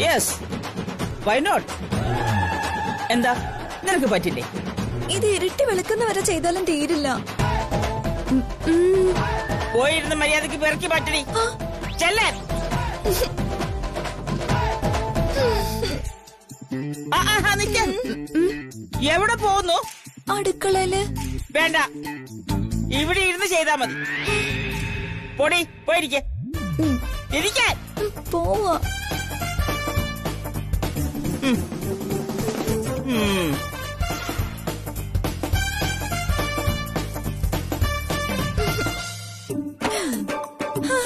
Yes, why not? എന്താ നിനക്ക് പറ്റില്ലേ? ഇത് ഇരുട്ടി വെളുക്കുന്നവരെ ചെയ്താലും തീരില്ല. പോയിരുന്ന് മര്യാദക്ക് പെറുക്കി പറ്റണി. ചെല്ലാൻ. എവിടെ പോകുന്നു? അടുക്കളയില്. വേണ്ട, ഇവിടെ ഇരുന്ന് ചെയ്താ മതി. പൊടി പോയിരിക്കെ. ഇരിക്കാൻ. പോവാ.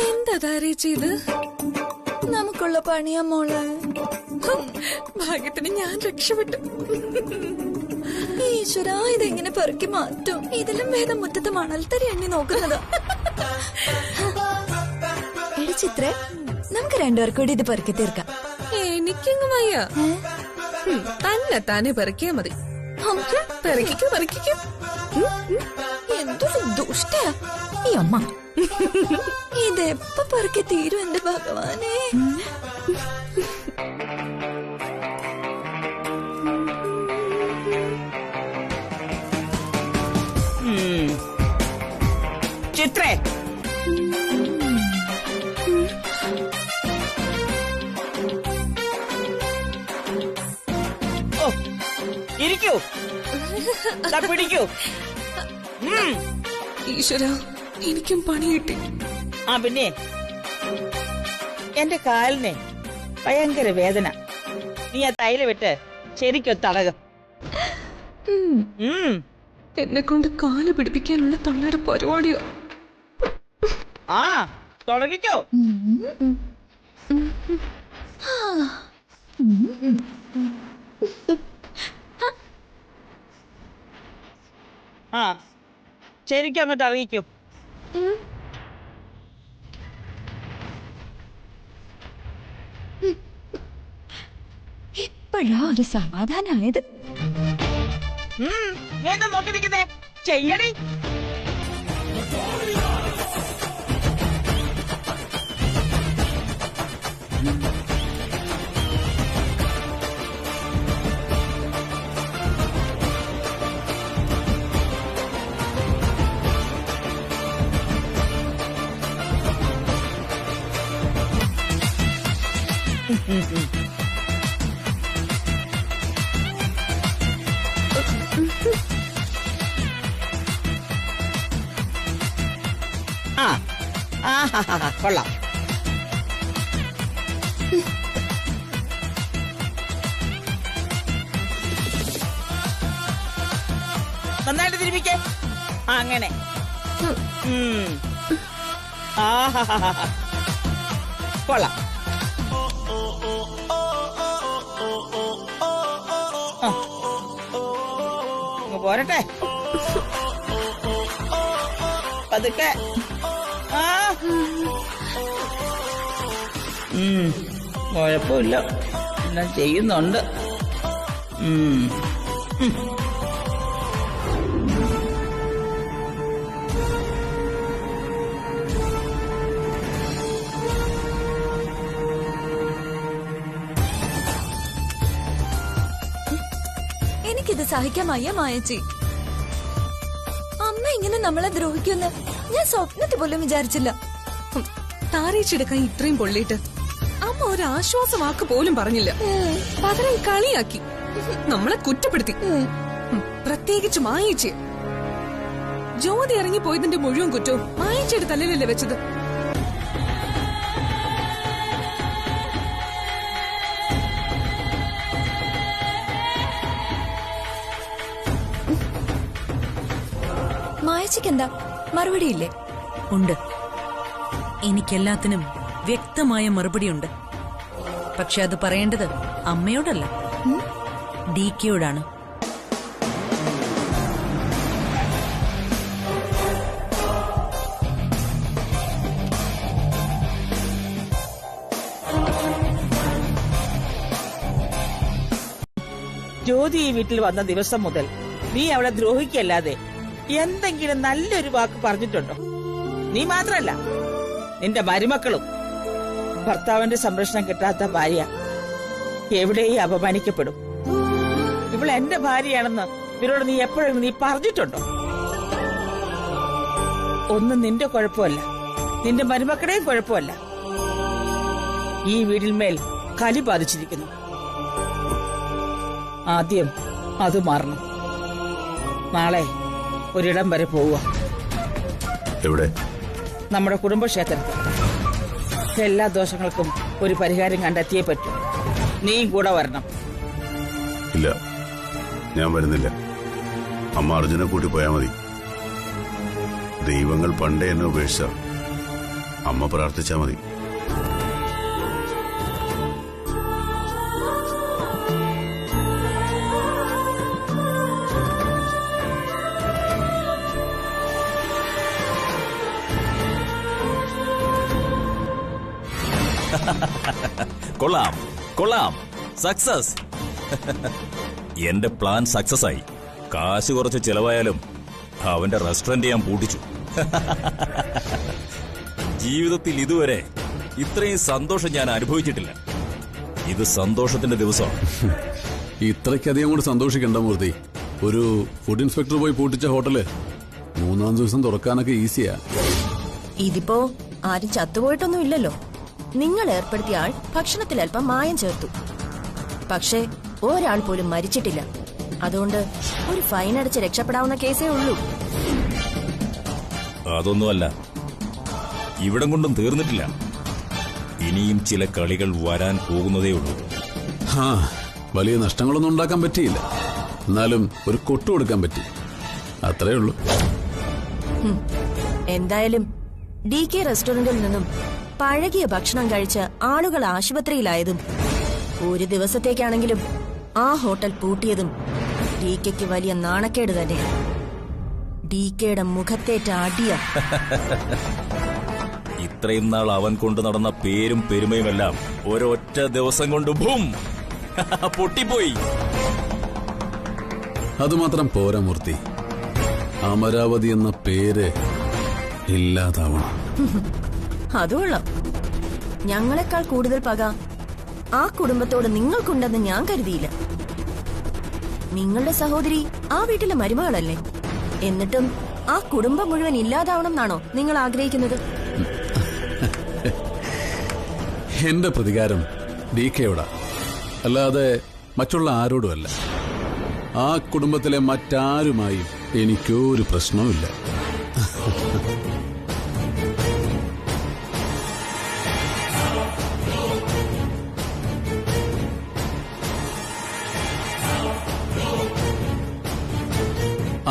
എന്താ ചെയ്ത്? നമുക്കുള്ള പണിയാ മോള്. ഭാഗ്യത്തിന് ഞാൻ രക്ഷപ്പെട്ടു. ഈശ്വര, ഇതെങ്ങനെ പെറുക്കി മാറ്റും? ഇതിലും ഭേദം മുറ്റത്ത് മണൽത്തരി എണ്ണി നോക്കുന്നത്. എടി ചിത്രേ, നമുക്ക് രണ്ടുപേർക്കും കൂടി ഇത് പെറുക്കി തീർക്കാം. എനിക്കങ്ങ് വയ്യ. തന്നെ താനെ പെറുക്കിയാ മതി. പെറുക്കിക്കോ പെറുക്കിക്കോ. എന്തൊരു ദുഷ്ട ഈ അമ്മ. ഇതെപ്പ പെറുക്കി തീരും എന്റെ ഭഗവാനെ. ചിത്രേ, ഓ ഇരിക്കൂ, പിടിക്കൂ. ഈശ്വര, എനിക്കും പണി കിട്ടി. ആ പിന്നെ എന്റെ കാലിനെ ഭയങ്കര വേദന. നീ ആ തൈല വിട്ട് ശരിക്കും തടകം. എന്നെ കൊണ്ട് കാല് പിടിപ്പിക്കാനുള്ള തള്ളയുടെ പരിപാടിയോ? ആ തുടങ്ങിക്കോ. ആ ശരിക്കും അങ്ങോട്ട് അറിയിക്കൂ. ഇപ്പോഴാ ഒരു സമാധാനായത്. എന്താ നോക്കി നിൽക്കുന്നേ? ചെയ്യടി. കൊള്ളാം. നന്നായിട്ട് തിരുമിക്കേ. അങ്ങനെ കൊള്ളാം. പോരട്ടെ പതുക്കെ. കുഴപ്പമില്ല, എല്ലാം ചെയ്യുന്നുണ്ട്. എനിക്കിത് സഹിക്കാൻ വയ്യ മായച്ചി. അമ്മ ഇങ്ങനെ നമ്മളെ ദ്രോഹിക്കുമെന്ന് ഞാൻ സ്വപ്നത്തിൽ പോലും വിചാരിച്ചില്ല. താരേച്ചിയുടെ കൈ ഇത്രയും പൊള്ളിയിട്ട് അമ്മ ഒരു ആശ്വാസവാക്ക് പോലും പറഞ്ഞില്ല. പകരം കളിയാക്കി, നമ്മളെ കുറ്റപ്പെടുത്തി. പ്രത്യേകിച്ച് മായേച്ചി. ജ്യോതി ഇറങ്ങിപ്പോയതിന്റെ മുഴുവൻ കുറ്റവും മായേച്ചിയുടെ തലയിലല്ലേ വെച്ചത്. മായച്ചിക്ക് എന്താ മറുപടിയില്ലേ? ഉണ്ട്, എനിക്കെല്ലാത്തിനും വ്യക്തമായ മറുപടിയുണ്ട്. പക്ഷെ അത് പറയേണ്ടത് അമ്മയോടല്ല, DKയോടാണ്. ജ്യോതി ഈ വീട്ടിൽ വന്ന ദിവസം മുതൽ നീ അവളെ ദ്രോഹിക്കല്ലാതെ എന്തെങ്കിലും നല്ലൊരു വാക്ക് പറഞ്ഞിട്ടുണ്ടോ? നീ മാത്രല്ല, നിന്റെ മരുമക്കളും. ഭർത്താവിന്റെ സംരക്ഷണം കിട്ടാത്ത ഭാര്യ എവിടെയും അപമാനിക്കപ്പെടും. ഇവൾ എന്റെ ഭാര്യയാണെന്ന് ഇവരോട് നീ എപ്പോഴും നീ പറഞ്ഞിട്ടുണ്ടോ? ഒന്നും നിന്റെ കുഴപ്പമല്ല, നിന്റെ മരുമക്കളുടെയും കുഴപ്പമല്ല. ഈ വീടിൽ മേൽ കലി ബാധിച്ചിരിക്കുന്നു. ആദ്യം അത് മാറണം. നാളെ ഒരിടം വരെ പോവുക. എവിടെ? നമ്മുടെ കുടുംബക്ഷേത്രത്തിൽ. എല്ലാ ദോഷങ്ങൾക്കും ഒരു പരിഹാരം കണ്ടെത്തിയേ പറ്റൂ. നീയും കൂടെ വരണം. ഇല്ല, ഞാൻ വരുന്നില്ല. അമ്മ അർജുനെ കൂട്ടി പോയാ മതി. ദൈവങ്ങൾ പണ്ടേ എന്നെ ഉപേക്ഷിച്ച അമ്മ പ്രാർത്ഥിച്ചാ മതി. കൊള്ളാം കൊള്ളാം, സക്സസ്. എന്റെ പ്ലാൻ സക്സസ് ആയി. കാശ് കുറച്ച് ചെലവായാലും അവന്റെ റെസ്റ്റോറന്റ് ഞാൻ പൂട്ടിച്ചു. ജീവിതത്തിൽ ഇതുവരെ ഇത്രയും സന്തോഷം ഞാൻ അനുഭവിച്ചിട്ടില്ല. ഇത് സന്തോഷത്തിന്റെ ദിവസമാണ്. ഇത്രയ്ക്കധികം കൂടെ സന്തോഷിക്കണ്ട മൂർത്തി. ഒരു ഫുഡ് ഇൻസ്പെക്ടർ പോയി പൂട്ടിച്ച ഹോട്ടല് 3-ാം ദിവസം തുറക്കാനൊക്കെ ഈസിയാ. ഇതിപ്പോ ആരും ചത്തുപോയിട്ടൊന്നും ഇല്ലല്ലോ. നിങ്ങൾ ഏർപ്പെടുത്തിയ ആൾ ഭക്ഷണത്തിൽ അല്പം മായം ചേർത്തു. പക്ഷേ ഒരാൾ പോലും മരിച്ചിട്ടില്ല. അതുകൊണ്ട് ഒരു ഫൈൻ അടിച്ച് രക്ഷപ്പെടാവുന്ന കേസേ ഉള്ളൂ. അതൊന്നുമല്ല, ഇവിടം കൊണ്ടും തീർന്നിട്ടില്ല. ഇനിയും ചില കളികൾ വരാൻ പോകുന്നതേ ഉള്ളൂ. വലിയ നഷ്ടങ്ങളൊന്നും ഉണ്ടാക്കാൻ പറ്റിയില്ല, എന്നാലും ഒരു കൊട്ടു കൊടുക്കാൻ പറ്റി, അത്രേ ഉള്ളൂ. എന്തായാലും DK റെസ്റ്റോറന്റിൽ നിന്നും പഴകിയ ഭക്ഷണം കഴിച്ച് ആളുകൾ ആശുപത്രിയിലായതും ഒരു ദിവസത്തേക്കാണെങ്കിലും ആ ഹോട്ടൽ പൂട്ടിയതും DKക്ക് വലിയ നാണക്കേട് തന്നെ. DKയുടെ മുഖത്തേറ്റ അടിയ. ഇത്രയും നാൾ അവൻ കൊണ്ട് നടന്ന പേരും പെരുമയുമെല്ലാം ഒരൊറ്റ ദിവസം കൊണ്ട് ഭൂം പൊട്ടിപ്പോയി. അതുമാത്രം പോരാ മൂർത്തി, അമരാവതി എന്ന പേര് ഇല്ലാതാവണം. അതുകൊള്ളാം. ഞങ്ങളെക്കാൾ കൂടുതൽ പക ആ കുടുംബത്തോട് നിങ്ങൾക്കുണ്ടെന്ന് ഞാൻ കരുതിയില്ല. നിങ്ങളുടെ സഹോദരി ആ വീട്ടിലെ മരുമകളല്ലേ? എന്നിട്ടും ആ കുടുംബം മുഴുവൻ ഇല്ലാതാവണം എന്നാണോ നിങ്ങൾ ആഗ്രഹിക്കുന്നത്? എന്റെ പ്രതികാരം DKയോടാ, അല്ലാതെ മറ്റുള്ള ആരോടുമല്ല. ആ കുടുംബത്തിലെ മറ്റാരുമായും എനിക്കൊരു പ്രശ്നവുമില്ല.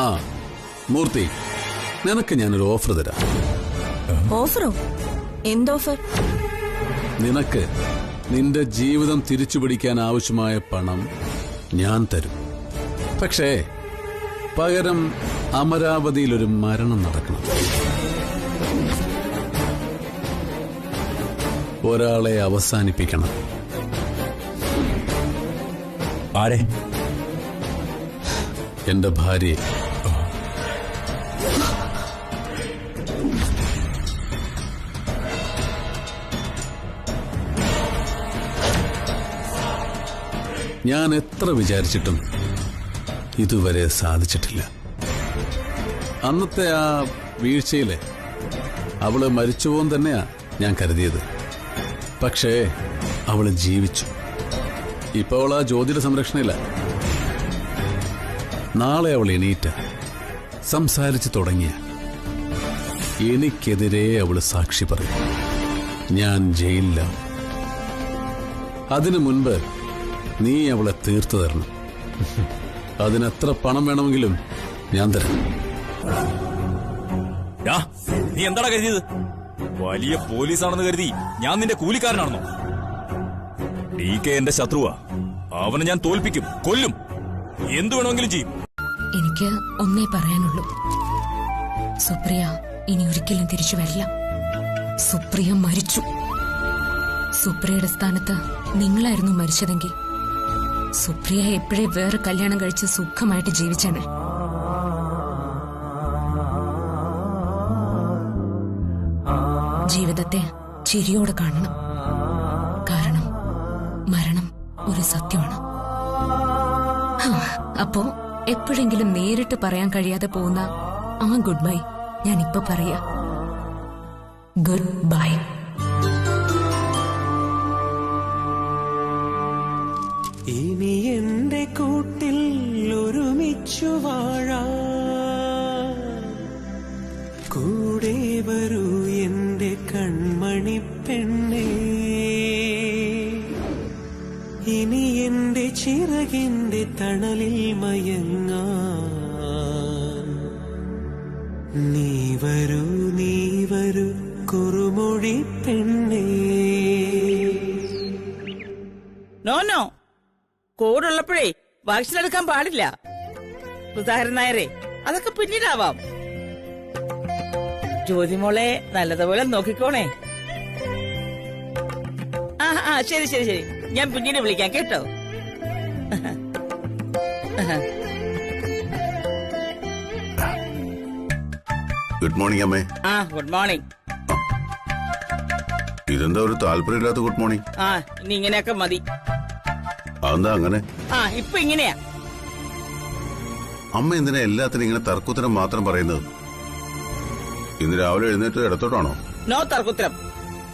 ആ മൂർത്തി, നിനക്ക് ഞാനൊരു ഓഫർ തരാം. ഓഫറോ? എന്തോഫർ? നിനക്ക് നിന്റെ ജീവിതം തിരിച്ചുപിടിക്കാൻ ആവശ്യമായ പണം ഞാൻ തരും. പക്ഷേ പകരം അമരാവതിയിലൊരു മരണം നടക്കണം. ഒരാളെ അവസാനിപ്പിക്കണം. ആരെ? എന്റെ ഭാര്യയെ. ഞാൻ എത്ര വിചാരിച്ചിട്ടും ഇതുവരെ സാധിച്ചിട്ടില്ല. അന്നത്തെ ആ വീഴ്ചയില് അവള് മരിച്ചുപോകും തന്നെയാ ഞാൻ കരുതിയത്. പക്ഷേ അവള് ജീവിച്ചു. ഇപ്പൊ അവൾ ആ ജ്യോതിയുടെ സംരക്ഷണയില്ല. നാളെ അവൾ എണീറ്റ സംസാരിച്ചു തുടങ്ങിയ എനിക്കെതിരെ അവള് സാക്ഷി പറയും. ഞാൻ ജയിലിലാവും. അതിനു മുൻപ് നീ അവളെ തീർത്തു തരണം. അതിനെത്ര പണം വേണമെങ്കിലും ഞാൻ തരാം. നീ എന്താടാ കരുതിയത്? വലിയ പോലീസാണെന്ന് കരുതി ഞാൻ നിന്റെ കൂലിക്കാരനാണെന്നോ? DK എന്റെ ശത്രുവാ. അവനെ ഞാൻ തോൽപ്പിക്കും, കൊല്ലും, എന്തു വേണമെങ്കിലും ചെയ്യും. എനിക്ക് ഒന്നേ പറയാനുള്ളൂ, സുപ്രിയ ഇനി ഒരിക്കലും തിരിച്ചു വരില്ല. സുപ്രിയ മരിച്ചു. സുപ്രിയയുടെ സ്ഥാനത്ത് നിങ്ങളായിരുന്നു മരിച്ചതെങ്കിൽ സുപ്രിയ എപ്പോഴേ വേറെ കല്യാണം കഴിച്ച് സുഖമായിട്ട് ജീവിച്ചാണ്. ജീവിതത്തെ ചിരിയോടെ കാണണം. കാരണം മരണം ഒരു സത്യമാണ്. അപ്പോ എപ്പോഴെങ്കിലും നേരിട്ട് പറയാൻ കഴിയാതെ പോകുന്ന ആ ഗുഡ് ബൈ ഞാൻ ഇപ്പൊ പറയാ. Good bye. ഇനി എന്റെ കൂട്ടിൽ ഒരുമിച്ചു വാഴാ, കൂടെ വരൂ എന്റെ കൺമണി പെണ്ണേ. ഇനി എന്റെ ചിറകിന്റെ തണലിൽ മയങ്ങാൻ നീ വരൂ കുറുമൊഴി പെണ്ണേ. നോ കോടുള്ളപ്പോഴേ വാക്സിൻ എടുക്കാൻ പാടില്ല. സുധാകരൻ നായരെ, അതൊക്കെ പിന്നീടാവാം. ജ്യോതിമോളെ നല്ലതുപോലെ നോക്കിക്കോണേ. ആ ശരി ശരി ശരി, ഞാൻ പിന്നീട് വിളിക്കാം കേട്ടോ. ഗുഡ് മോർണിംഗ് അമ്മേ. Good morning. ഇതെന്താ ഒരു താല്പര്യമില്ലാത്ത ഗുഡ് മോർണിംഗ്? ഇനി ഇങ്ങനെയൊക്കെ മതി. അതെന്താ അങ്ങനെ? ഇപ്പൊ ഇങ്ങനെയാ. അമ്മ എന്തിനാ എല്ലാത്തിനും ഇങ്ങനെ തർക്കുത്തരം മാത്രം പറയുന്നത്? ഇന്ന് രാവിലെ എഴുന്നേറ്റ് ഇടത്തോട്ടാണോ? നോ തർക്കുത്തരം.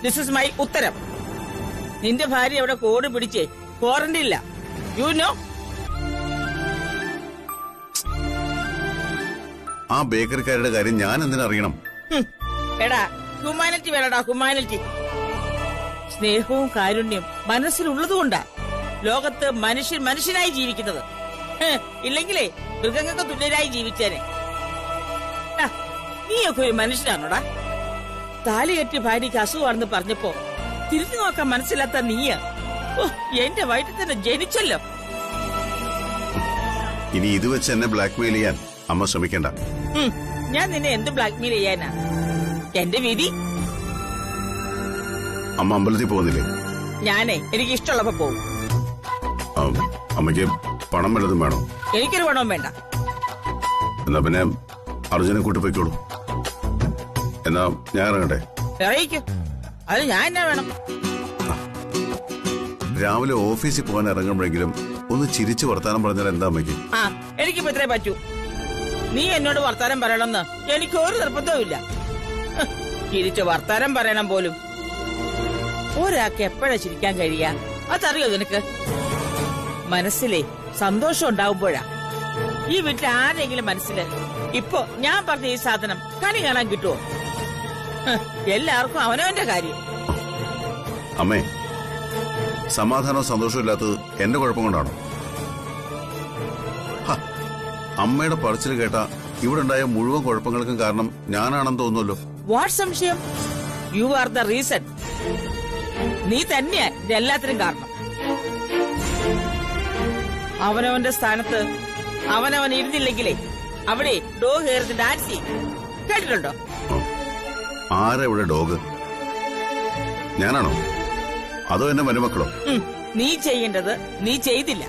ദിസ് ഇസ് മൈ ഉത്തരം. നിന്റെ ഭാര്യ അവിടെ കോട് പിടിച്ച് ക്വാറന്റൈനില്ല. You know. ആ ബേക്കറിക്കാരുടെ കാര്യം ഞാൻ എന്തിനറിയണം? എടാ, ഹ്യൂമാനിറ്റി വേണടാ, ഹ്യൂമാനിറ്റി. സ്നേഹവും കാരുണ്യം മനസ്സിലുള്ളതുകൊണ്ടാ ലോകത്ത് മനുഷ്യൻ മനുഷ്യനായി ജീവിക്കുന്നത്. ഇല്ലെങ്കിലേ മൃഗങ്ങൾക്ക് തുല്യരായി ജീവിച്ചേനെ. നീയൊക്കെ ഒരു മനുഷ്യനാണോടാ? താലി കെട്ടി ഭാര്യയ്ക്ക് അസുഖമാണെന്ന് പറഞ്ഞപ്പോ തിരിഞ്ഞു നോക്കാൻ മനസ്സിലാത്ത നീയ എന്റെ വയറ്റിൽ തന്നെ ജനിച്ചല്ലോ. ഇനി ഇത് വെച്ച് എന്നെ ബ്ലാക്ക്മെയിൽ ചെയ്യാൻ അമ്മ ശ്രമിക്കണ്ട. ഞാൻ നിന്നെ എന്ത് ബ്ലാക്ക്മെയിൽ ചെയ്യാനാ? എന്റെ വിധി. അമ്മ അമ്പലത്തിൽ പോകുന്നില്ലേ? എനിക്ക് ഇഷ്ടമുള്ളപ്പോ പോകും. അമ്മയ്ക്ക് പണം വല്ലതും വേണോ? എനിക്കൊരു പണവും വേണ്ട. എന്നാ പിന്നെ അർജുനെ കൂട്ടിപ്പോയിക്കോളൂ. എന്നാ ഞാൻ ഇറങ്ങട്ടെ? ഇറങ്ങിക്കോ. അത് ഞാൻ എന്നാ വേണം? രാവിലെ ഓഫീസിൽ പോകാൻ ഇറങ്ങുമ്പോഴെങ്കിലും ഒന്ന് ചിരിച്ചു വർത്താനം പറഞ്ഞാൽ എന്താ അമ്മയ്ക്ക്? എനിക്കിപ്പോ ഇത്രേ പറ്റൂ. നീ എന്നോട് വർത്താനം പറയണമെന്ന് എനിക്ക് ഒരു നിർബന്ധവും ഇല്ല. ചിരിച്ചു വർത്താനം പറയണം പോലും. ഒരാൾക്ക് എപ്പോഴാ ചിരിക്കാൻ കഴിയാ? അതറിയോ നിനക്ക്? മനസ്സിലെ സന്തോഷം ഉണ്ടാവുമ്പോഴാ. ഈ വീട്ടിൽ ആരെങ്കിലും മനസ്സില് ഇപ്പൊ ഞാൻ പറഞ്ഞ ഈ സാധനം കണി കാണാൻ കിട്ടുമോ? എല്ലാവർക്കും അവനവന്റെ കാര്യം. അമ്മേ, സമാധാനവും സന്തോഷവും ഇല്ലാത്തത് എന്റെ കുഴപ്പം കൊണ്ടാണോ? അമ്മയുടെ പറച്ചിൽ കേട്ട ഇവിടെ ഉണ്ടായ മുഴുവൻ കുഴപ്പങ്ങൾക്കും കാരണം ഞാനാണെന്ന് തോന്നുമല്ലോ. വാട്ട് സംശയം? You are the reason. നീ തന്നെയാ ഇതെല്ലാത്തിനും കാരണം. അവനവന്റെ സ്ഥാനത്ത് അവനവൻ ഇരുന്നില്ലെങ്കിലേ അവിടെ ഡോഗ് കയറി ഡാൻസ് ചെയ്യും. കേട്ടിട്ടുണ്ടോ? ആരാ ഇവിടെ ഡോഗ്? ഞാനാണോ അതോ എന്റെ മരുമക്കളോ? നീ ചെയ്യേണ്ടത് നീ ചെയ്തില്ല.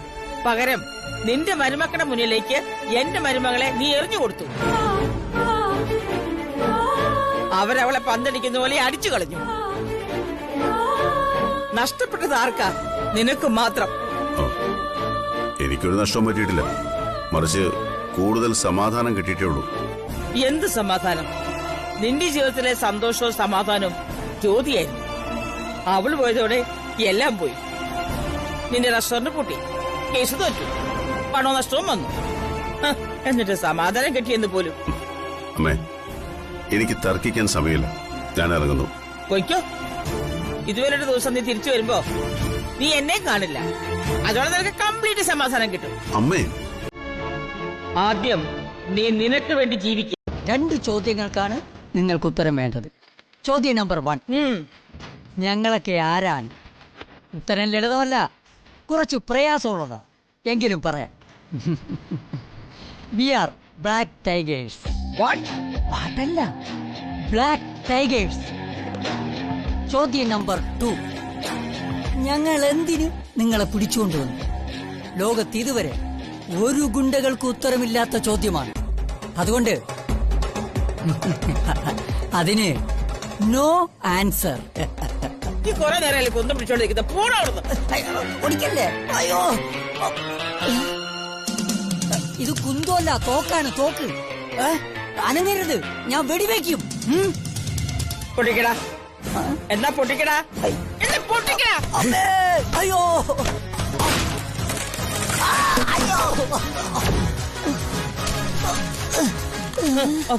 പകരം നിന്റെ മരുമക്കളുടെ മുന്നിലേക്ക് എന്റെ മരുമകളെ നീ എറിഞ്ഞു കൊടുത്തു. അവരവളെ പന്തടിക്കുന്ന പോലെ അടിച്ചു കളഞ്ഞു. നഷ്ടപ്പെട്ടത് ആർക്കാ? നിനക്ക് മാത്രം. എനിക്കൊരു നഷ്ടവും പറ്റിയിട്ടില്ല. മറിച്ച് കൂടുതൽ സമാധാനം കിട്ടിയിട്ടേ ഉള്ളൂ. എന്ത് സമാധാനം? നിന്റെ ജീവിതത്തിലെ സന്തോഷവും സമാധാനവും ജ്യോതിയായിരുന്നു. അവൾ പോയതോടെ എല്ലാം പോയി. നിന്റെ റെസ്റ്റോറന്റ് പൂട്ടി, കേസ് തോറ്റു, പണോ നഷ്ടവും വന്നു. എന്നിട്ട് സമാധാനം കിട്ടിയെന്ന് പോലും. അമ്മേ, എനിക്ക് തർക്കിക്കാൻ സമയമില്ല. ഞാൻ ഇറങ്ങുന്നു. പോയിക്കോ. ഇതുവരെ ഒരു ദിവസം നീ തിരിച്ചു വരുമ്പോ നീ എന്നെ കാണില്ല. അതോടെ നിനക്ക് കംപ്ലീറ്റ് സമാധാനം കിട്ടും. അമ്മേ, ആദ്യം നീ നിനക്ക് വേണ്ടി ജീവിക്കും. 2 ചോദ്യങ്ങൾക്കാണ് നിങ്ങൾക്ക് ഉത്തരം വേണ്ടത്. ചോദ്യം നമ്പർ 1, ഞങ്ങളൊക്കെ ആരാണ്? ഉത്തരം ലളിതമല്ല, കുറച്ച് പ്രയാസമുള്ളതാണ്. എങ്കിലും പറയാം. We are black tigers. പാട്ടല്ല, ബ്ലാക്ക് ടൈഗേഴ്സ്. ചോദ്യം നമ്പർ 2, ഞങ്ങൾ എന്തിന് നിങ്ങളെ പിടിച്ചുകൊണ്ടുവന്നു? ലോകത്ത് ഇതുവരെ ഒരു ഗുണ്ടകൾക്ക് ഉത്തരമില്ലാത്ത ചോദ്യമാണ്. അതുകൊണ്ട് അതിന് നോ ആൻസർ. ഈ കുറെ നേരം കൊന്തം പിടിച്ചോണ്ടിരിക്കുന്ന പൂടവിടുന്നു. ഓടിക്കല്ലേ? അയ്യോ, ഇത് കുന്തമല്ല, തോക്കാണ്, തോക്ക്. അനങ്ങരുത്, ഞാൻ വെടിവെക്കും. പൊട്ടിക്കടാ, എന്നാ പൊട്ടിക്കടാ, പൊട്ടിക്കടാ. അയ്യോ, അയ്യോ,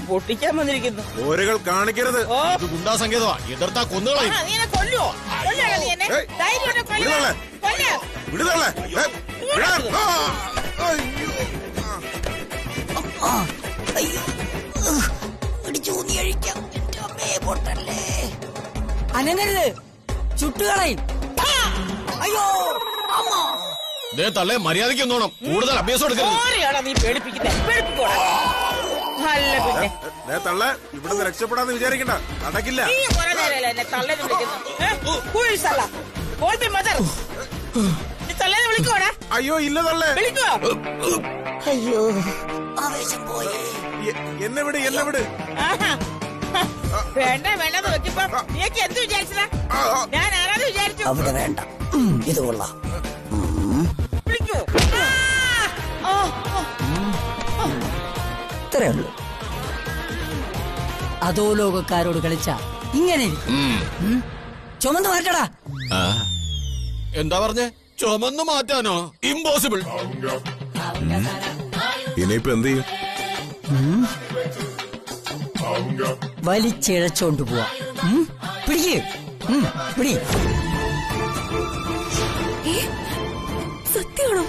പൊട്ടിക്കാൻ വന്നിരിക്കുന്നു. ഓരകൾ കാണിക്കരുത്. ഇത് ഗുണ്ടാ സങ്കേതമാ. എതിർത്താ കൊന്നുകളയും. നീ എന്നെ കൊല്ലുവോ? കൊല്ലുവാണോ നീ എന്നെ? ധൈര്യമായിട്ട് കൊല്ലുവോ? കൊല്ല്. വിടുതള്ളേ. അനങ്ങരുത്, ചുട്ടുകളയും. അയ്യോ, തള്ളേ, മര്യാദയ്ക്ക് ഒന്നോണം. കൂടുതൽ അഭ്യാസം എടുക്കരുത്. നീ പേടിപ്പിക്കുന്നേ, പേടിപ്പിക്കോടാ. നല്ല പിന്നെ തള്ളേ, ഇവിടുന്ന് രക്ഷപ്പെടാന്ന് വിചാരിക്കണ്ട, നടക്കില്ല. നീ കുറെ നേരമല്ലേ എന്നെ തള്ളേന്ന് വിളിക്കുന്നു. നീ തള്ളേന്ന് വിളിക്കോടാ. അയ്യോ, ഇല്ല തള്ളേ. വിളിക്കോ? അയ്യോ, ആവേശം പോയി. എന്നെ വിട്, എന്നെ വിട്. വേണ്ട വേണ്ടെന്ന് വെച്ചപ്പോ നീക്ക് എന്ത് വിചാരിച്ചതാ? ഞാൻ ആരാന്ന് വിചാരിച്ചു? അവിടെ വേണ്ട, ഇത് കൊള്ളാം. വിളിക്കൂ. ഇത്രേ ഉള്ളൂ. അതോ ലോകക്കാരോട് കളിച്ച ഇങ്ങനെ ചുമന്ന് മാറ്റടാ. എന്താ പറഞ്ഞേ? ചുമന്ന് മാറ്റാനോ? ഇമ്പോസിബിൾ. ഇനിയിപ്പോ എന്ത് ചെയ്യും? വലിച്ചിഴച്ചോണ്ട് പോവാ. പിടിക്ക്, പിടി. സത്യമാണോ?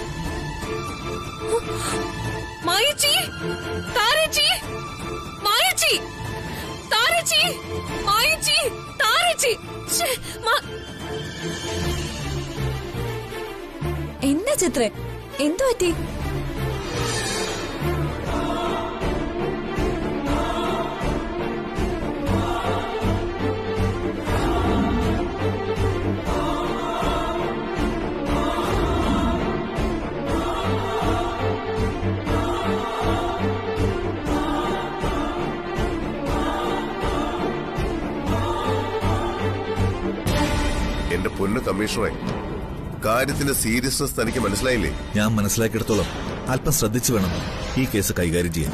മായച്ചി, താരച്ചി, മായച്ചി, താരച്ചി, മായച്ചി, താരച്ചി. എന്താ ചിത്രേ, എന്തു പറ്റി? എന്റെ പൊന്നു കമ്മീഷണറെ, കാര്യത്തിന്റെ സീരിയസ്നെസ് തനിക്ക് മനസ്സിലായില്ലേ? ഞാൻ മനസ്സിലാക്കിയെടുത്തോളം അല്പം ശ്രദ്ധിച്ചു വേണം ഈ കേസ് കൈകാര്യം ചെയ്യാൻ.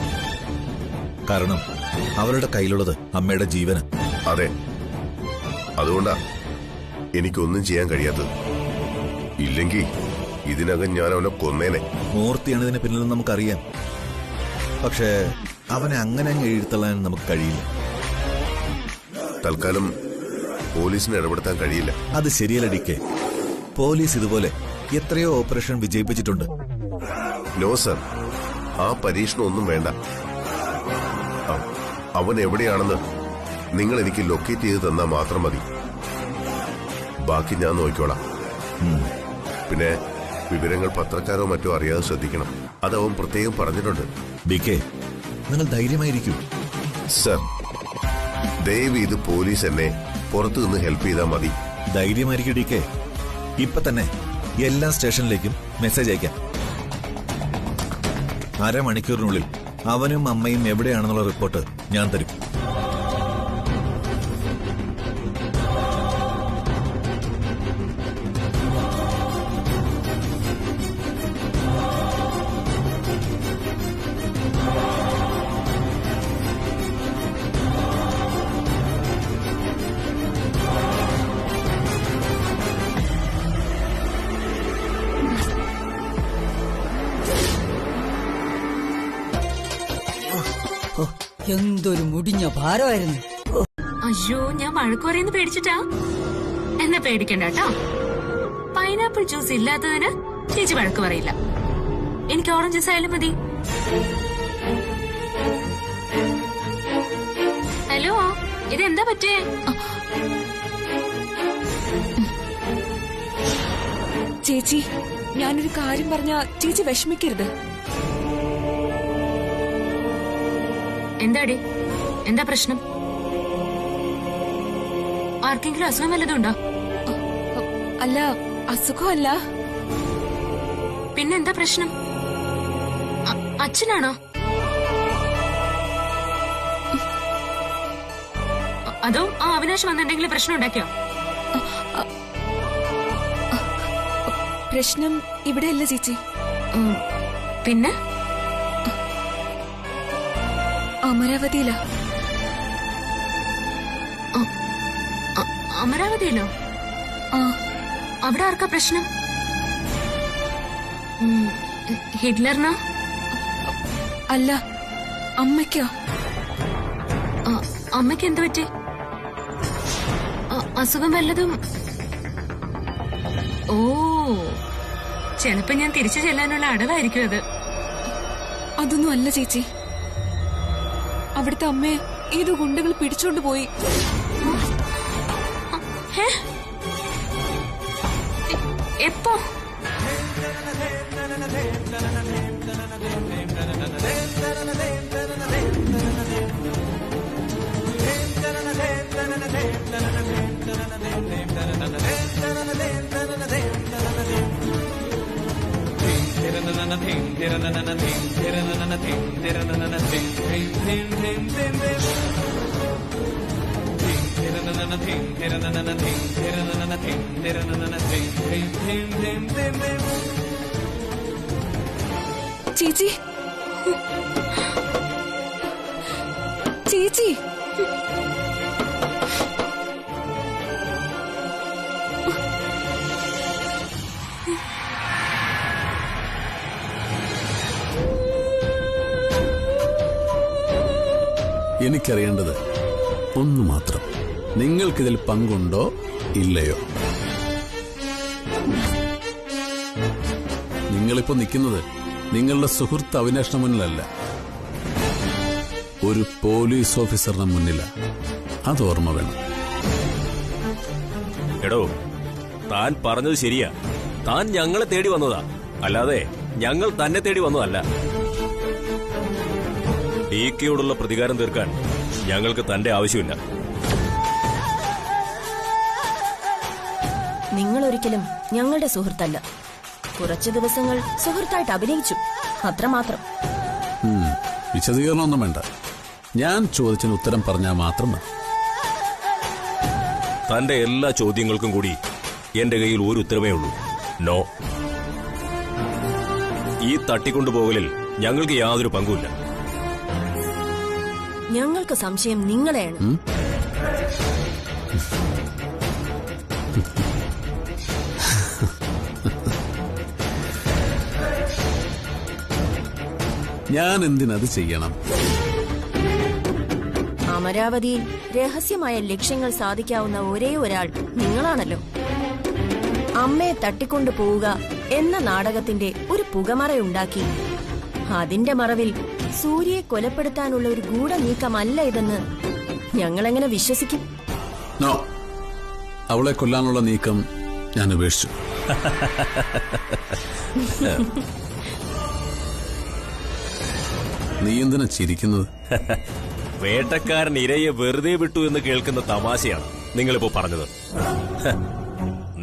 കാരണം അവരുടെ കയ്യിലുള്ളത് അമ്മയുടെ ജീവന്. അതെ, അതുകൊണ്ടാ എനിക്കൊന്നും ചെയ്യാൻ കഴിയാത്തത്. ഇല്ലെങ്കിൽ ഇതിനകം ഞാൻ അവനെ കൊന്നേനെ. മൂർത്തിയാണ് ഇതിന് പിന്നിൽ നമുക്കറിയാം. പക്ഷേ അവനെ അങ്ങനെ അങ്ങ് എഴുത്തള്ളാൻ നമുക്ക് കഴിയില്ല. തൽക്കാലം പോലീസിന് ഇടപെടുത്താൻ കഴിയില്ല. അത് ശരിയല്ല ഡിക്കെ. പോലീസ് ഇതുപോലെ എത്രയോ ഓപ്പറേഷൻ വിജയിപ്പിച്ചിട്ടുണ്ട്. നോ സർ, ആ പരീക്ഷണം ഒന്നും വേണ്ട. അവൻ എവിടെയാണെന്ന് നിങ്ങൾ എനിക്ക് ലൊക്കേറ്റ് ചെയ്ത് തന്നാൽ മാത്രം മതി. ബാക്കി ഞാൻ നോക്കിക്കോളാം. പിന്നെ വിവരങ്ങൾ പത്രക്കാരോ മറ്റോ അറിയാതെ ശ്രദ്ധിക്കണം. അതവൻ പ്രത്യേകം പറഞ്ഞിട്ടുണ്ട്. ഡിക്കെ, നിങ്ങൾ ധൈര്യമായിരിക്കൂ. സർ, ദയവ് ഇത് പോലീസ് എന്നെ പുറത്തു നിന്ന് ഹെൽപ്പ് ചെയ്താൽ മതി. ധൈര്യമായിരിക്കും ഡിക്കെ. ഇപ്പൊ തന്നെ എല്ലാ സ്റ്റേഷനിലേക്കും മെസ്സേജ് അയക്കാം. അരമണിക്കൂറിനുള്ളിൽ അവനും അമ്മയും എവിടെയാണെന്നുള്ള റിപ്പോർട്ട് ഞാൻ തരും. എന്തൊരു മുടിഞ്ഞ ഭാരമായിരുന്നു. അയ്യോ, ഞാൻ വഴക്ക് പറയുന്ന പേടിച്ചിട്ടാ. എന്നെ പേടിക്കണ്ട കേട്ടോ. പൈനാപ്പിൾ ജ്യൂസ് ഇല്ലാത്തതിന് ചേച്ചി വഴക്ക് പറയില്ല. എനിക്ക് ഓറഞ്ച് ജ്യൂസ് ആയാലും മതി. ഹലോ, ഇതെന്താ പറ്റേ? ചേച്ചി, ഞാനൊരു കാര്യം പറഞ്ഞ ചേച്ചി വിഷമിക്കരുത്. എന്താടി, എന്താ പ്രശ്നം? ആർക്കെങ്കിലും അസുഖം വല്ലതുണ്ടോ? അല്ല, അസുഖമല്ല. പിന്നെന്താ പ്രശ്നം? അച്ഛനാണോ? അതോ ആ അവിനാശ് വന്നിട്ടെങ്കിലും പ്രശ്നം ഉണ്ടാക്കിയോ? പ്രശ്നം ഇവിടെയല്ല ചേച്ചി. പിന്നെ അമരാവതിയില. അമരാവതിയിലോ? അവിടെ ആർക്കാ പ്രശ്നം? ഹിറ്റ്ലറിനോ? അല്ല, അമ്മയ്ക്കോ? അമ്മയ്ക്ക് എന്ത് പറ്റി? അസുഖം വല്ലതും? ഓ, ചിലപ്പോ ഞാൻ തിരിച്ചു ചെല്ലാനുള്ള അടവായിരിക്കും അത്. അതൊന്നും അല്ല ചേച്ചി. അവിടുത്തെ അമ്മയെ ഏതോ ഗുണ്ടകൾ പിടിച്ചോണ്ട് പോയി. എപ്പോ? ചേച്ചി, ചേച്ചി, എനിക്കറിയേണ്ടത് ഒന്നു മാത്രം. നിങ്ങൾക്കിതിൽ പങ്കുണ്ടോ ഇല്ലയോ? നിങ്ങളിപ്പോ നിൽക്കുന്നത് നിങ്ങളുടെ സുഹൃത്ത് അവിനാഷിന് മുന്നിലല്ല, ഒരു പോലീസ് ഓഫീസറിന് മുന്നിലാണ്. അത് ഓർമ്മ വേണം. എടോ, താൻ പറഞ്ഞത് ശരിയാ. താൻ ഞങ്ങളെ തേടി വന്നതാ, അല്ലാതെ ഞങ്ങൾ തന്നെ തേടി വന്നതല്ല. DKയോടുള്ള പ്രതികാരം തീർക്കാൻ ഞങ്ങൾക്ക് തന്റെ ആവശ്യമില്ല. നിങ്ങൾ ഒരിക്കലും ഞങ്ങളുടെ സുഹൃത്തല്ല. കുറച്ചു ദിവസങ്ങൾ സുഹൃത്തായിട്ട് അഭിനയിച്ചു, അത്രമാത്രം. വിശദീകരണമൊന്നും വേണ്ട. ഞാൻ ചോദിച്ചതിന് ഉത്തരം പറഞ്ഞാൽ മാത്രം മതി. തന്റെ എല്ലാ ചോദ്യങ്ങൾക്കും കൂടി എന്റെ കയ്യിൽ ഒരു ഉത്തരവേ ഉള്ളൂ: നോ. ഈ തട്ടിക്കൊണ്ടുപോകലിൽ ഞങ്ങൾക്ക് യാതൊരു പങ്കുമില്ല. ഞങ്ങൾക്ക് സംശയം നിങ്ങളെയാണ്. ഞാൻ എന്തിനത് ചെയ്യണം? അമരാവതിയിൽ രഹസ്യമായ ലക്ഷ്യങ്ങൾ സാധിക്കാവുന്ന ഒരേ ഒരാൾ നിങ്ങളാണല്ലോ. അമ്മയെ തട്ടിക്കൊണ്ടു പോവുക എന്ന നാടകത്തിന്റെ ഒരു പുകമറയുണ്ടാക്കി അതിന്റെ മറവിൽ സൂര്യയെ കൊലപ്പെടുത്താനുള്ള ഒരു ഗൂഢനീക്കമല്ല ഇതെന്ന് ഞങ്ങളെങ്ങനെ വിശ്വസിക്കും? നോ, അവളെ കൊല്ലാനുള്ള നീക്കം ഞാൻ ഉപേക്ഷിച്ചു. നീ എന്തിനാ ചിരിക്കുന്നത്? വേട്ടക്കാരൻ ഇരയെ വെറുതെ വിട്ടു എന്ന് കേൾക്കുന്ന തമാശയാണ് നിങ്ങളിപ്പോ പറഞ്ഞത്.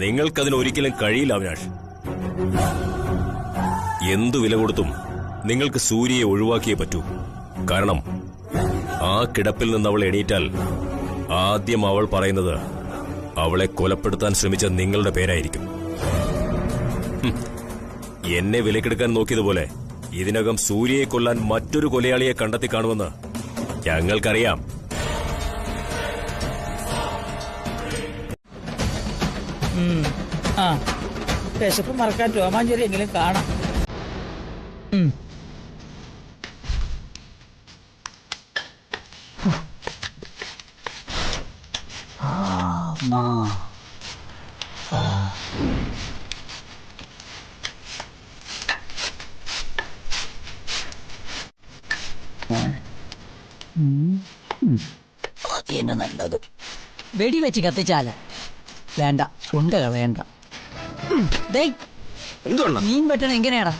നിങ്ങൾക്കതിന് ഒരിക്കലും കഴിയില്ല അവിനാഷ്. എന്തു വില കൊടുത്തും നിങ്ങൾക്ക് സൂര്യയെ ഒഴിവാക്കിയേ പറ്റൂ. കാരണം ആ കിടപ്പിൽ നിന്ന് അവൾ എണീറ്റാൽ ആദ്യം അവൾ പറയുന്നത് അവളെ കൊലപ്പെടുത്താൻ ശ്രമിച്ച നിങ്ങളുടെ പേരായിരിക്കും. എന്നെ വിലക്കെടുക്കാൻ നോക്കിയതുപോലെ ഇതിനകം സൂര്യയെ കൊല്ലാൻ മറ്റൊരു കൊലയാളിയെ കണ്ടെത്തി കാണുമെന്ന് ഞങ്ങൾക്കറിയാം. വിശപ്പ് മറക്കാൻ രോമാഞ്ചരി എങ്കിലും കാണാം. അതന്നെ നല്ലത്. വെടിവെച്ച് കത്തിച്ചാല് വേണ്ട, ഉണ്ടക വേണ്ട. മീൻ വെട്ടണ എങ്ങനെയാടാ?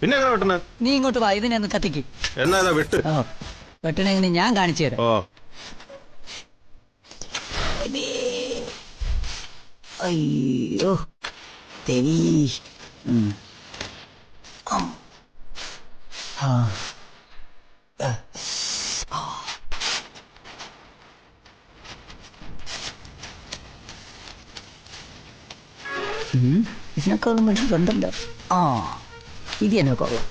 പിന്നെ നീ ഇങ്ങോട്ട് വാ, ഇതിനൊന്ന് കത്തിക്ക്. എന്നാ വെട്ട്. വെട്ടണ എങ്ങനെ ഞാൻ കാണിച്ചു തരാം. അയ്യോ ദേവി. ഇതിനൊക്കെ ഒന്നും മേടിച്ചിട്ടുണ്ടല്ലോ. ആ ഇത് തന്നെ കൊള്ളാം.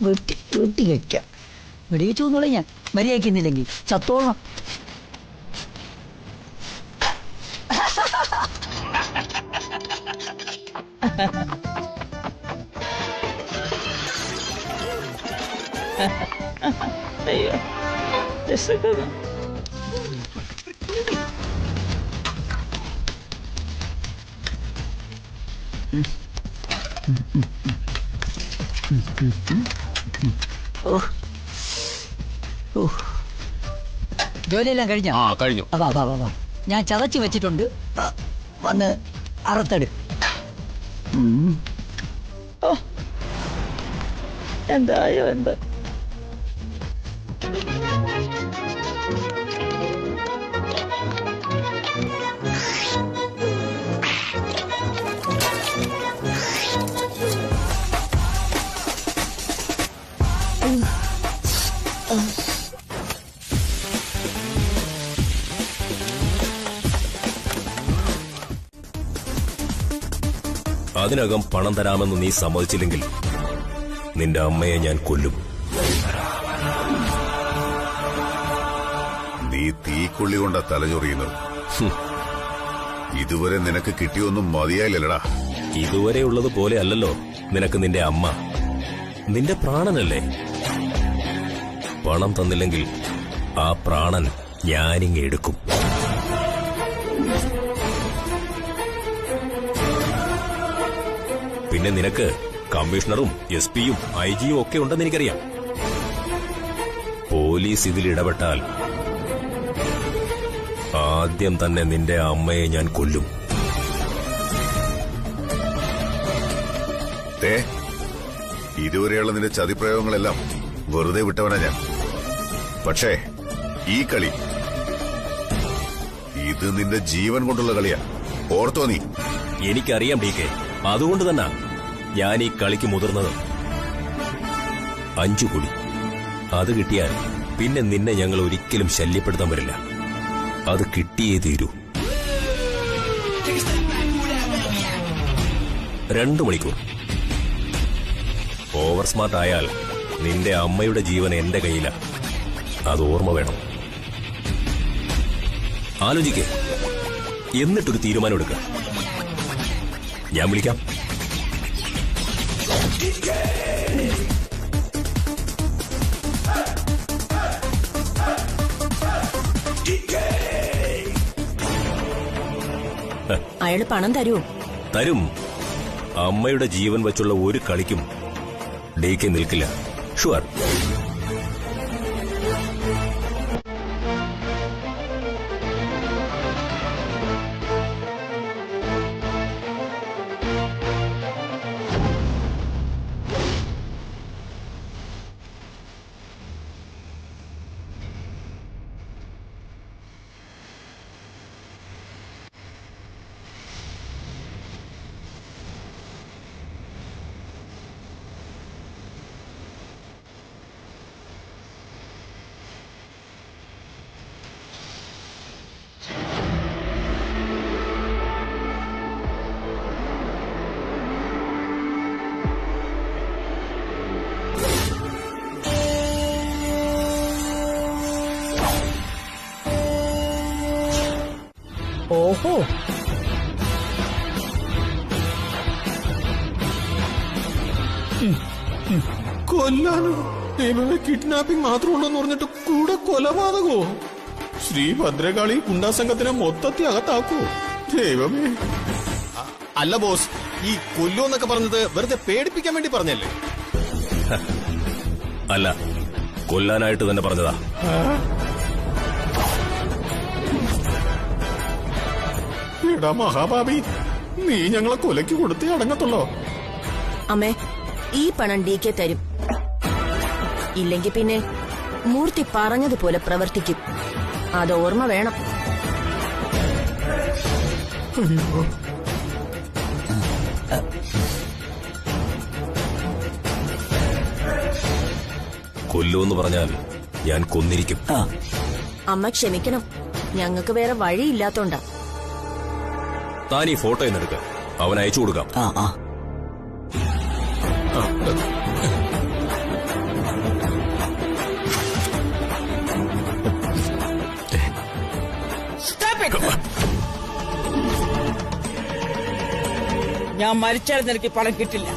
വെട്ടി കഴിക്കാം. വെടിവെച്ചു കൊന്നോളെ ഞാൻ മര്യാദക്കുന്നില്ലെങ്കിൽ ചത്തോളണം. അയ്യോ രസക്കുന്നു. ജോലിയെല്ലാം കഴിഞ്ഞോ? കഴിഞ്ഞു. വാ വാ വാ വാ, ഞാൻ ചതച്ച് വെച്ചിട്ടുണ്ട്, വന്ന് അറുത്തെടു. എന്തായോ എന്താ അതിനകം പണം തരാമെന്ന് നീ സമ്മതിച്ചില്ലെങ്കിൽ നിന്റെ അമ്മയെ ഞാൻ കൊല്ലും. നീ തീക്കൊള്ളി കൊണ്ടാ തലചൊറിയുന്നത്. ഇതുവരെ നിനക്ക് കിട്ടിയൊന്നും മതിയായില്ലടാ. ഇതുവരെ ഉള്ളത് പോലെ അല്ലല്ലോ നിനക്ക് നിന്റെ അമ്മ. നിന്റെ പ്രാണനല്ലേ. പണം തന്നില്ലെങ്കിൽ ആ പ്രാണൻ ഞാനിങ്ങ് എടുക്കും. പിന്നെ നിനക്ക് കമ്മീഷണറും എസ് പിയും IG യും ഒക്കെ ഉണ്ടെന്ന് എനിക്കറിയാം. പോലീസ് ഇതിൽ ഇടപെട്ടാൽ ആദ്യം തന്നെ നിന്റെ അമ്മയെ ഞാൻ കൊല്ലും. ഇതുവരെയുള്ള നിന്റെ ചതിപ്രയോഗങ്ങളെല്ലാം വെറുതെ വിട്ടവനാ ഞാൻ. പക്ഷേ ഈ കളി, ഇത് നിന്റെ ജീവൻ കൊണ്ടുള്ള കളിയാ. ഓർത്തോ നീ? എനിക്കറിയാം DK. അതുകൊണ്ട് തന്നെ ഞാൻ ഈ കളിക്ക് മുതിർന്നത്. 5 കോടി അത് കിട്ടിയാൽ പിന്നെ നിന്നെ ഞങ്ങൾ ഒരിക്കലും ശല്യപ്പെടുത്താൻ വരില്ല. അത് കിട്ടിയേ തീരൂ. 2 മണിക്കൂർ. ഓവർ സ്മാർട്ട് ആയാൽ നിന്റെ അമ്മയുടെ ജീവൻ എന്റെ കയ്യില. അത് ഓർമ്മ വേണം. ആലോചിക്കേ, എന്നിട്ടൊരു തീരുമാനം എടുക്കുക. ഞാൻ വിളിക്കാം. അയാള് പണം തരുമോ? തരും. അമ്മയുടെ ജീവൻ വച്ചുള്ള ഒരു കളിക്കും DK നിൽക്കില്ല. ഷുവർ. ഓഹോ, കൊല്ലാനോ? ദൈവമേ, കിഡ്നാപ്പിംഗ് മാത്രം ഉണ്ടെന്ന് പറഞ്ഞിട്ട് കൂടെ കൊലപാതകോ? ശ്രീ ഭദ്രകാളി ഗുണ്ടാസംഘത്തിനെ മൊത്തത്തിൽ അകത്താക്കോ? ദൈവമേ. അല്ല ബോസ്, ഈ കൊല്ലുമെന്നൊക്കെ പറഞ്ഞത് വെറുതെ പേടിപ്പിക്കാൻ വേണ്ടി പറഞ്ഞല്ലേ? അല്ല, കൊല്ലാനായിട്ട് തന്നെ പറഞ്ഞതാ. എടാ മഹാഭാവി, നീ ഞങ്ങളെ കൊലയ്ക്ക് കൊടുത്തേ അടങ്ങത്തുള്ളോ? അമ്മേ, ഈ പണം DK തരും. ഇല്ലെങ്കിൽ പിന്നെ മൂർത്തി പറഞ്ഞതുപോലെ പ്രവർത്തിക്കും. അത് ഓർമ്മ വേണം. കൊല്ലുമെന്ന് പറഞ്ഞാൽ ഞാൻ കൊന്നിരിക്കും. അമ്മ ക്ഷമിക്കണം, ഞങ്ങൾക്ക് വേറെ വഴിയില്ലാത്തോണ്ടാ. താൻ ഈ ഫോട്ടോ എന്നെടുക്ക, അവൻ അയച്ചു കൊടുക്കാം. ഞാൻ മരിച്ചാൽ നിനക്ക് പണം കിട്ടില്ല.